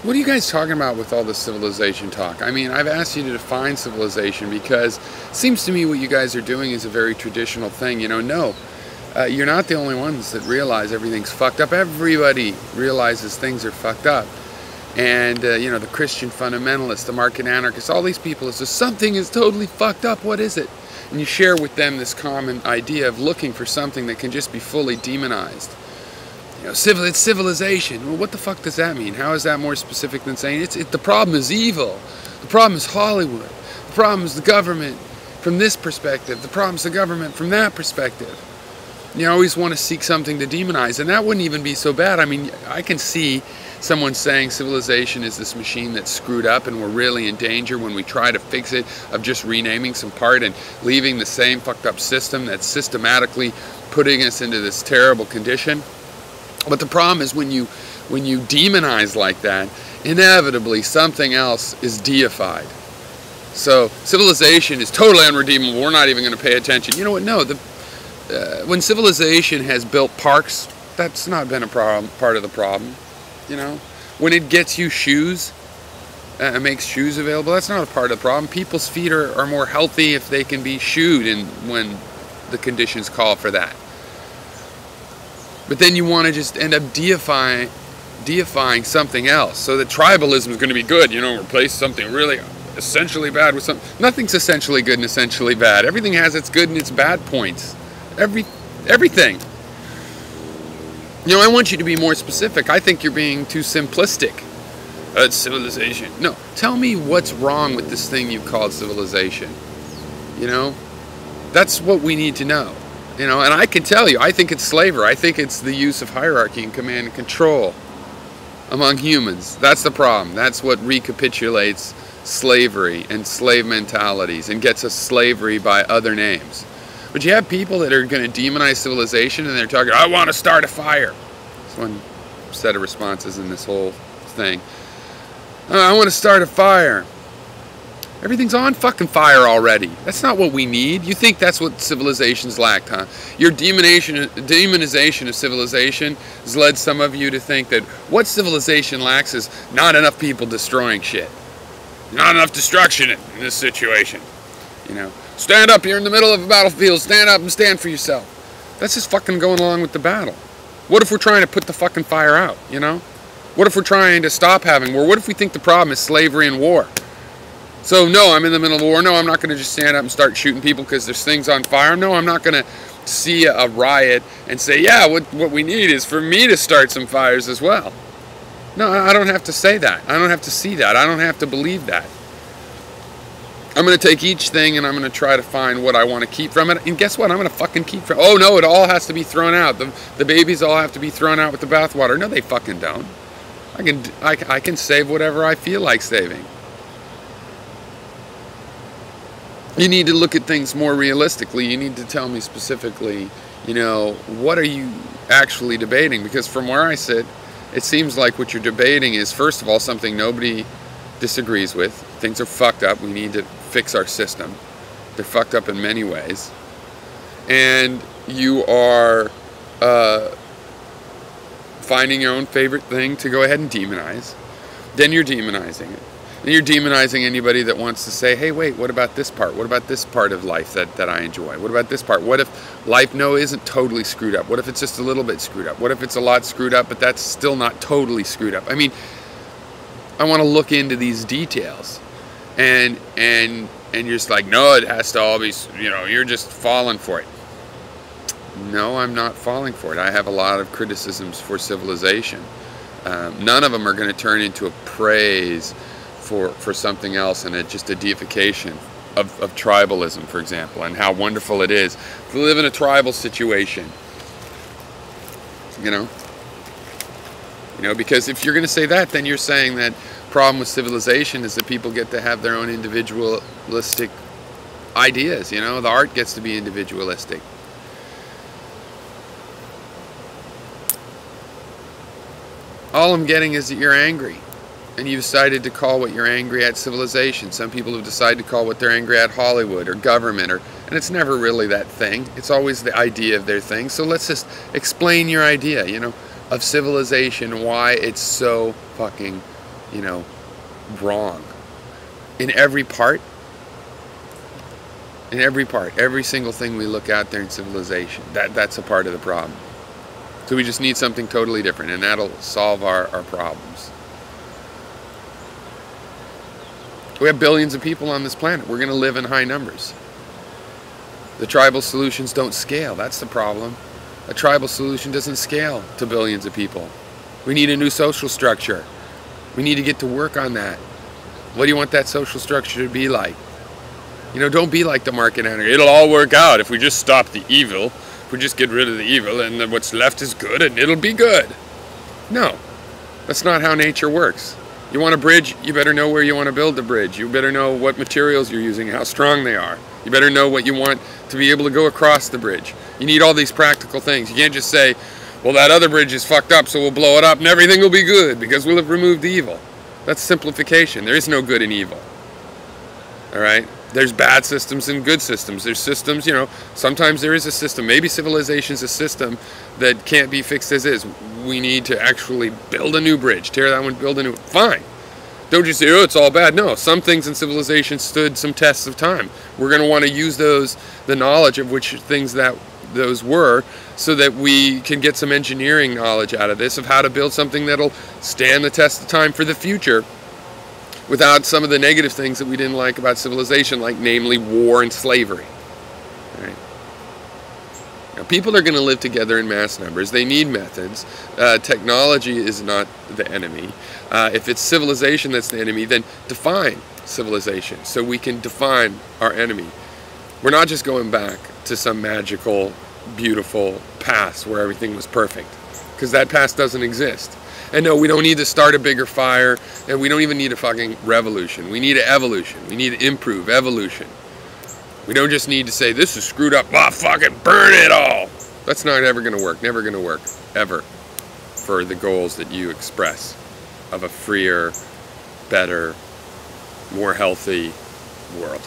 What are you guys talking about with all this civilization talk? I mean, I've asked you to define civilization because it seems to me what you guys are doing is a very traditional thing. You know, no, you're not the only ones that realize everything's fucked up. Everybody realizes things are fucked up. And, you know, the Christian fundamentalists, the market anarchists, all these people, it's just something is totally fucked up. What is it? And you share with them this common idea of looking for something that can just be fully demonized. You know, it's civilization. Well, what the fuck does that mean? How is that more specific than saying the problem is evil? The problem is Hollywood. The problem is the government from this perspective. The problem is the government from that perspective. You always want to seek something to demonize, and that wouldn't even be so bad. I mean, I can see someone saying civilization is this machine that's screwed up and we're really in danger when we try to fix it, of just renaming some part and leaving the same fucked up system that's systematically putting us into this terrible condition. But the problem is when you demonize like that, inevitably something else is deified. So civilization is totally unredeemable. We're not even going to pay attention. You know what? No, when civilization has built parks, that's not been a part of the problem. You know, when it gets you shoes, makes shoes available, that's not a part of the problem. People's feet are more healthy if they can be shoed, and when the conditions call for that. But then you want to just end up deifying something else, so that tribalism is going to be good. You know, replace something really essentially bad with something. Nothing's essentially good and essentially bad. Everything has its good and its bad points. Everything. You know, I want you to be more specific. I think you're being too simplistic. It's civilization. No, tell me what's wrong with this thing you called civilization. You know, that's what we need to know. You know, and I can tell you, I think it's slavery. I think it's the use of hierarchy and command and control among humans. That's the problem. That's what recapitulates slavery and slave mentalities and gets us slavery by other names. But you have people that are going to demonize civilization and they're talking, I want to start a fire. That's one set of responses in this whole thing. I want to start a fire. Everything's on fucking fire already. That's not what we need. You think that's what civilization's lacked, huh? Your demonization of civilization has led some of you to think that what civilization lacks is not enough people destroying shit. Not enough destruction in this situation. You know, stand up, you're in the middle of a battlefield, stand up and stand for yourself. That's just fucking going along with the battle. What if we're trying to put the fucking fire out, you know? What if we're trying to stop having war? What if we think the problem is slavery and war? So, no, I'm in the middle of war. No, I'm not going to just stand up and start shooting people because there's things on fire. No, I'm not going to see a riot and say, yeah, what we need is for me to start some fires as well. No, I don't have to say that. I don't have to see that. I don't have to believe that. I'm going to take each thing and I'm going to try to find what I want to keep from it. And guess what? I'm going to fucking keep from it. Oh, no, it all has to be thrown out. The babies all have to be thrown out with the bathwater. No, they fucking don't. I can save whatever I feel like saving. You need to look at things more realistically. You need to tell me specifically, you know, what are you actually debating? Because from where I sit, it seems like what you're debating is, first of all, something nobody disagrees with. Things are fucked up. We need to fix our system. They're fucked up in many ways. And you are finding your own favorite thing to go ahead and demonize. Then you're demonizing it. And you're demonizing anybody that wants to say, hey, wait, what about this part? What about this part of life that I enjoy? What about this part? What if life, no, isn't totally screwed up? What if it's just a little bit screwed up? What if it's a lot screwed up, but that's still not totally screwed up? I mean, I want to look into these details. And you're just like, no, it has to all be, you know, you're just falling for it. No, I'm not falling for it. I have a lot of criticisms for civilization. None of them are going to turn into a praise for something else, and just a deification of tribalism, for example, and how wonderful it is to live in a tribal situation. You know, because if you're going to say that, then you're saying that problem with civilization is that people get to have their own individualistic ideas. You know, the art gets to be individualistic. All I'm getting is that you're angry. And you've decided to call what you're angry at civilization. Some people have decided to call what they're angry at Hollywood or government, and it's never really that thing. It's always the idea of their thing. So let's just explain your idea, you know, of civilization, why it's so fucking you know, wrong. In every part, every single thing we look at there in civilization, that's a part of the problem. So we just need something totally different, and that'll solve our problems. We have billions of people on this planet. We're going to live in high numbers. The tribal solutions don't scale. That's the problem. A tribal solution doesn't scale to billions of people. We need a new social structure. We need to get to work on that. What do you want that social structure to be like? You know, don't be like the market anarchy. It'll all work out if we just stop the evil. If we just get rid of the evil, and then what's left is good, and it'll be good. No, that's not how nature works. You want a bridge, you better know where you want to build the bridge. You better know what materials you're using, how strong they are. You better know what you want to be able to go across the bridge. You need all these practical things. You can't just say, well, that other bridge is fucked up, so we'll blow it up and everything will be good because we'll have removed the evil. That's simplification. There is no good and evil. All right? There's bad systems and good systems. There's systems, you know, sometimes there is a system. Maybe civilization's a system that can't be fixed as is. We need to actually build a new bridge, tear that one, build a new, fine. Don't just say, oh, it's all bad. No, some things in civilization stood some tests of time. We're going to want to use those, the knowledge of which things that those were, so that we can get some engineering knowledge out of this, of how to build something that'll stand the test of time for the future, without some of the negative things that we didn't like about civilization, like namely war and slavery. Right? Now, people are going to live together in mass numbers. They need methods. Technology is not the enemy. If it's civilization that's the enemy, then define civilization so we can define our enemy. We're not just going back to some magical, beautiful past where everything was perfect, because that past doesn't exist. And no, we don't need to start a bigger fire, and we don't even need a fucking revolution. We need an evolution. We need to improve evolution. We don't just need to say, this is screwed up, ah, fuck it, burn it all. That's not ever going to work, never going to work, ever, for the goals that you express of a freer, better, more healthy world.